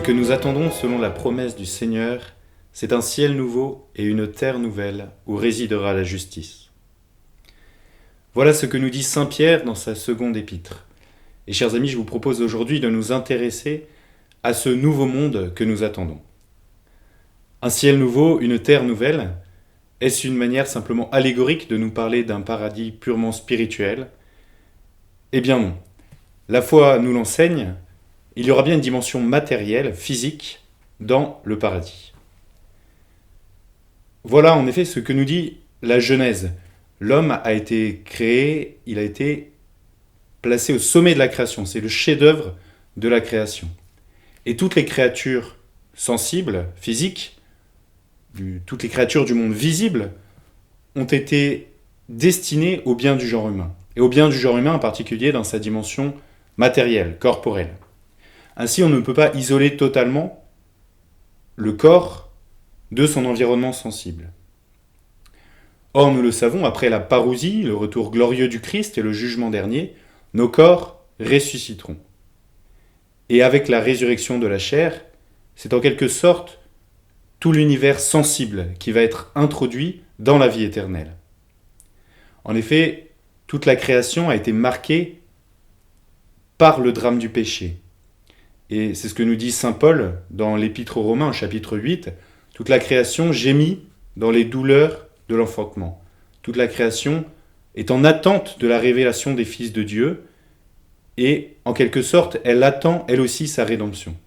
que nous attendons selon la promesse du Seigneur, c'est un ciel nouveau et une terre nouvelle où résidera la justice. Voilà ce que nous dit Saint Pierre dans sa seconde épître. Et chers amis, je vous propose aujourd'hui de nous intéresser à ce nouveau monde que nous attendons. Un ciel nouveau, une terre nouvelle, est-ce une manière simplement allégorique de nous parler d'un paradis purement spirituel ? Eh bien non. La foi nous l'enseigne, il y aura bien une dimension matérielle, physique, dans le paradis. Voilà en effet ce que nous dit la Genèse. L'homme a été créé, il a été placé au sommet de la création. C'est le chef-d'œuvre de la création. Et toutes les créatures sensibles, physiques, toutes les créatures du monde visible, ont été destinées au bien du genre humain. Et au bien du genre humain en particulier dans sa dimension matérielle, corporelle. Ainsi, on ne peut pas isoler totalement le corps de son environnement sensible. Or, nous le savons, après la parousie, le retour glorieux du Christ et le jugement dernier, nos corps ressusciteront. Et avec la résurrection de la chair, c'est en quelque sorte tout l'univers sensible qui va être introduit dans la vie éternelle. En effet, toute la création a été marquée par le drame du péché. Et c'est ce que nous dit saint Paul dans l'Épître aux Romains, chapitre 8. Toute la création gémit dans les douleurs de l'enfantement. Toute la création est en attente de la révélation des fils de Dieu et, en quelque sorte, elle attend, elle aussi, sa rédemption.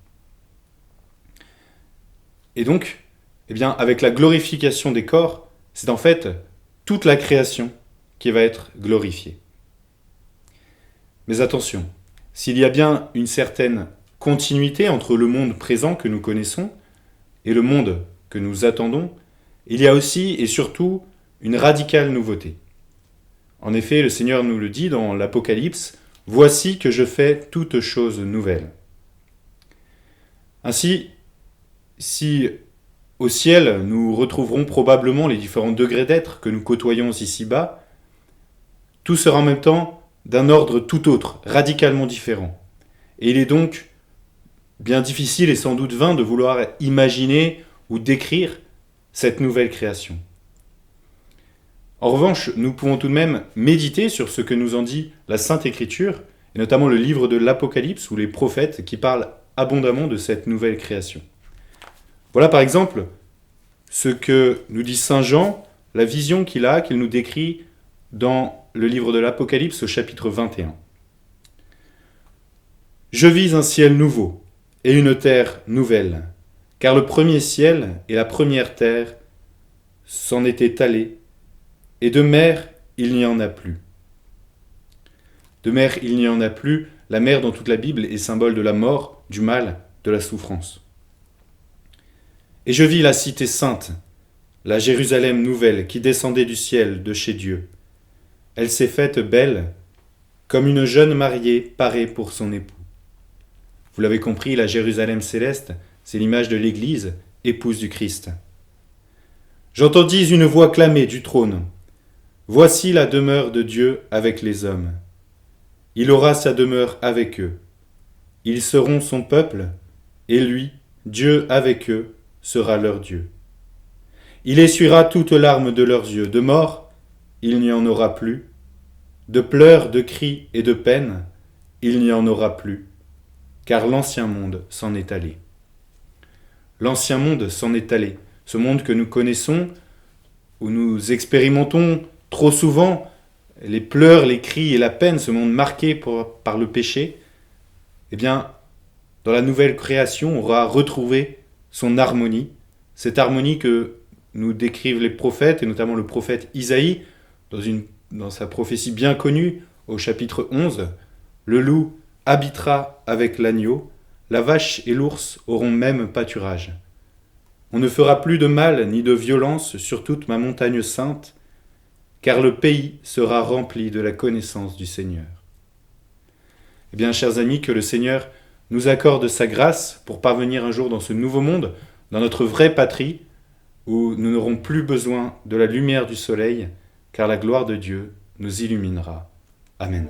Et donc, avec la glorification des corps, c'est en fait toute la création qui va être glorifiée. Mais attention, s'il y a bien une certaine continuité entre le monde présent que nous connaissons et le monde que nous attendons, il y a aussi et surtout une radicale nouveauté. En effet, le Seigneur nous le dit dans l'Apocalypse, « Voici que je fais toutes choses nouvelles ». Ainsi, si au ciel nous retrouverons probablement les différents degrés d'être que nous côtoyons ici-bas, tout sera en même temps d'un ordre tout autre, radicalement différent. Et il est donc bien difficile et sans doute vain de vouloir imaginer ou décrire cette nouvelle création. En revanche, nous pouvons tout de même méditer sur ce que nous en dit la Sainte Écriture, et notamment le livre de l'Apocalypse ou les prophètes qui parlent abondamment de cette nouvelle création. Voilà par exemple ce que nous dit Saint Jean, la vision qu'il a, qu'il nous décrit dans le livre de l'Apocalypse au chapitre 21. « Je vis un ciel nouveau et une terre nouvelle, car le premier ciel et la première terre s'en étaient allés, et de mer il n'y en a plus. » De mer il n'y en a plus, la mer dans toute la Bible est symbole de la mort, du mal, de la souffrance. Et je vis la cité sainte, la Jérusalem nouvelle qui descendait du ciel de chez Dieu. Elle s'est faite belle, comme une jeune mariée parée pour son époux. Vous l'avez compris, la Jérusalem céleste, c'est l'image de l'Église, épouse du Christ. J'entendis une voix clamer du trône. Voici la demeure de Dieu avec les hommes. Il aura sa demeure avec eux. Ils seront son peuple, et lui, Dieu avec eux, sera leur Dieu. Il essuiera toute larme de leurs yeux. De mort, il n'y en aura plus. De pleurs, de cris et de peines, il n'y en aura plus, car l'ancien monde s'en est allé. L'ancien monde s'en est allé. Ce monde que nous connaissons, où nous expérimentons trop souvent les pleurs, les cris et la peine, ce monde marqué par le péché, dans la nouvelle création, on aura retrouvé son harmonie, cette harmonie que nous décrivent les prophètes, et notamment le prophète Isaïe, dans sa prophétie bien connue, au chapitre 11, « Le loup habitera avec l'agneau, la vache et l'ours auront même pâturage. On ne fera plus de mal ni de violence sur toute ma montagne sainte, car le pays sera rempli de la connaissance du Seigneur. » Eh bien, chers amis, que le Seigneur nous accorde sa grâce pour parvenir un jour dans ce nouveau monde, dans notre vraie patrie, où nous n'aurons plus besoin de la lumière du soleil, car la gloire de Dieu nous illuminera. Amen.